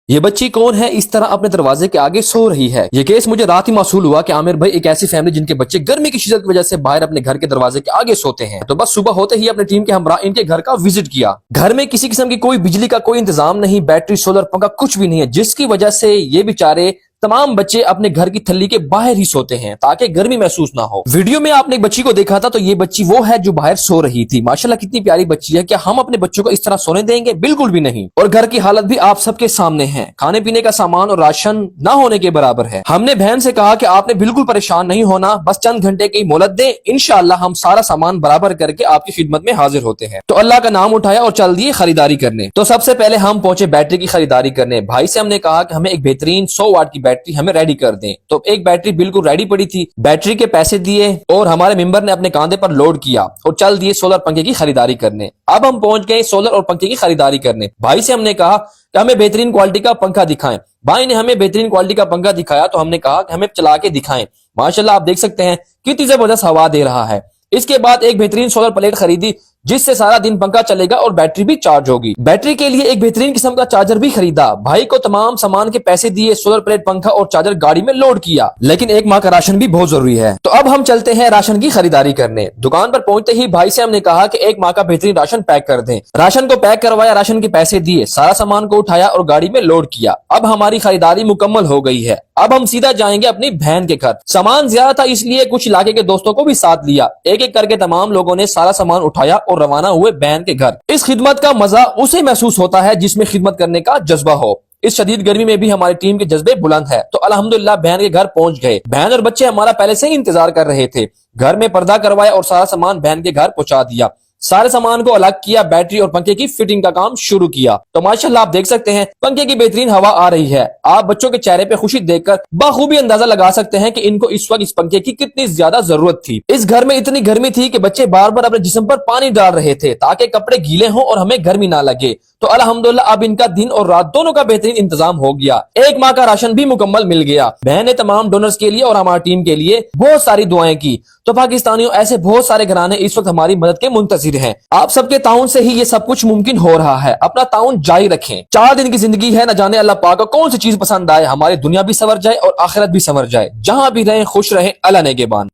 یہ بچی کون ہے اس طرح اپنے دروازے کے آگے سو رہی ہے؟ یہ کیس مجھے رات ہی موصول ہوا کہ عامر بھائی ایک ایسی فیملی جن کے بچے گرمی کی شدت کی وجہ سے باہر اپنے گھر کے دروازے کے آگے سوتے ہیں، تو بس صبح ہوتے ہی اپنی ٹیم کے ہمراہ ان کے گھر کا وزٹ کیا۔ گھر میں کسی قسم کی کوئی بجلی کا کوئی انتظام نہیں، بیٹری، سولر، پنکھا کچھ بھی نہیں ہے، جس کی وجہ سے یہ بیچارے تمام بچے اپنے گھر کی تھلی کے باہر ہی سوتے ہیں تاکہ گرمی محسوس نہ ہو۔ ویڈیو میں آپ نے ایک بچی کو دیکھا تھا، تو یہ بچی وہ ہے جو باہر سو رہی تھی۔ ماشاءاللہ کتنی پیاری بچی ہے، کیا ہم اپنے بچوں کو اس طرح سونے دیں گے؟ بالکل بھی نہیں۔ اور گھر کی حالت بھی آپ سب کے سامنے ہے، کھانے پینے کا سامان اور راشن نہ ہونے کے برابر ہے۔ ہم نے بہن سے کہا کہ آپ نے بالکل پریشان نہیں ہونا، بس چند گھنٹے کی مہلت دیں، انشاءاللہ ہم سارا سامان برابر کر کے آپ کی خدمت میں حاضر ہوتے ہیں۔ تو اللہ کا نام اٹھایا اور چل دیے خریداری کرنے۔ تو سب سے پہلے ہم پہنچے بیٹری کی خریداری کرنے۔ بھائی سے ہم نے کہا کہ ہمیں ایک بہترین 100 واٹ کی بیٹری ہمیں ریڈی کر دیں، تو ایک بیٹری بالکل ریڈی پڑی تھی۔ بیٹری کے پیسے دیے اور ہمارے ممبر نے اپنے کاندھے پر لوڈ کیا اور چل دیے سولر پنکھے کی خریداری کرنے۔ اب ہم پہنچ گئے سولر اور پنکھے کی خریداری کرنے۔ بھائی سے ہم نے کہا کہ ہمیں بہترین کوالٹی کا پنکھا دکھائیں۔ بھائی نے ہمیں بہترین کوالٹی کا پنکھا دکھایا، تو ہم نے کہا کہ ہمیں چلا کے دکھائیں۔ ماشاءاللہ آپ دیکھ سکتے ہیں کتنی زبردست ہوا دے رہا ہے۔ اس کے بعد ایک بہترین سولر پلیٹ خریدی جس سے سارا دن پنکھا چلے گا اور بیٹری بھی چارج ہوگی۔ بیٹری کے لیے ایک بہترین قسم کا چارجر بھی خریدا۔ بھائی کو تمام سامان کے پیسے دیے، سولر پلیٹ، پنکھا اور چارجر گاڑی میں لوڈ کیا، لیکن ایک ماہ کا راشن بھی بہت ضروری ہے۔ تو اب ہم چلتے ہیں راشن کی خریداری کرنے۔ دکان پر پہنچتے ہی بھائی سے ہم نے کہا کہ ایک ماہ کا بہترین راشن پیک کر دیں۔ راشن کو پیک کروایا، راشن کے پیسے دیے، سارا سامان کو اٹھایا اور گاڑی میں لوڈ کیا۔ اب ہماری خریداری مکمل ہو گئی ہے۔ اب ہم سیدھا جائیں گے اپنی بہن کے گھر۔ سامان زیادہ تھا اس لیے کچھ علاقے کے دوستوں کو بھی ساتھ لیا۔ ایک ایک کر کے تمام لوگوں نے سارا سامان اٹھایا اور روانہ ہوئے بہن کے گھر۔ اس خدمت کا مزہ اسے محسوس ہوتا ہے جس میں خدمت کرنے کا جذبہ ہو۔ اس شدید گرمی میں بھی ہماری ٹیم کے جذبے بلند ہے، تو الحمدللہ بہن کے گھر پہنچ گئے۔ بہن اور بچے ہمارا پہلے سے ہی انتظار کر رہے تھے۔ گھر میں پردہ کروایا اور سارا سامان بہن کے گھر پہنچا دیا۔ سارے سامان کو الگ کیا، بیٹری اور پنکھے کی فٹنگ کا کام شروع کیا۔ تو ماشاءاللہ آپ دیکھ سکتے ہیں پنکھے کی بہترین ہوا آ رہی ہے۔ آپ بچوں کے چہرے پہ خوشی دیکھ کر بخوبی اندازہ لگا سکتے ہیں کہ ان کو اس وقت اس پنکھے کی کتنی زیادہ ضرورت تھی۔ اس گھر میں اتنی گرمی تھی کہ بچے بار بار اپنے جسم پر پانی ڈال رہے تھے تاکہ کپڑے گیلے ہوں اور ہمیں گرمی نہ لگے۔ تو الحمدللہ اب ان کا دن اور رات دونوں کا بہترین انتظام ہو گیا۔ ایک ماہ کا راشن بھی مکمل مل گیا۔ بہن نے تمام ڈونرز کے لیے اور ہماری ٹیم کے لیے بہت ساری دعائیں کی۔ تو پاکستانیوں، ایسے بہت سارے گھرانے اس وقت ہماری مدد کے منتظر ہیں۔ آپ سب کے تعاون سے ہی یہ سب کچھ ممکن ہو رہا ہے۔ اپنا تعاون جاری رکھیں۔ 4 دن کی زندگی ہے، نہ جانے اللہ پاک کو کون سی چیز پسند آئے، ہماری دنیا بھی سنور جائے اور آخرت بھی سنور جائے۔ جہاں بھی رہیں خوش رہیں، اللہ نگہبان۔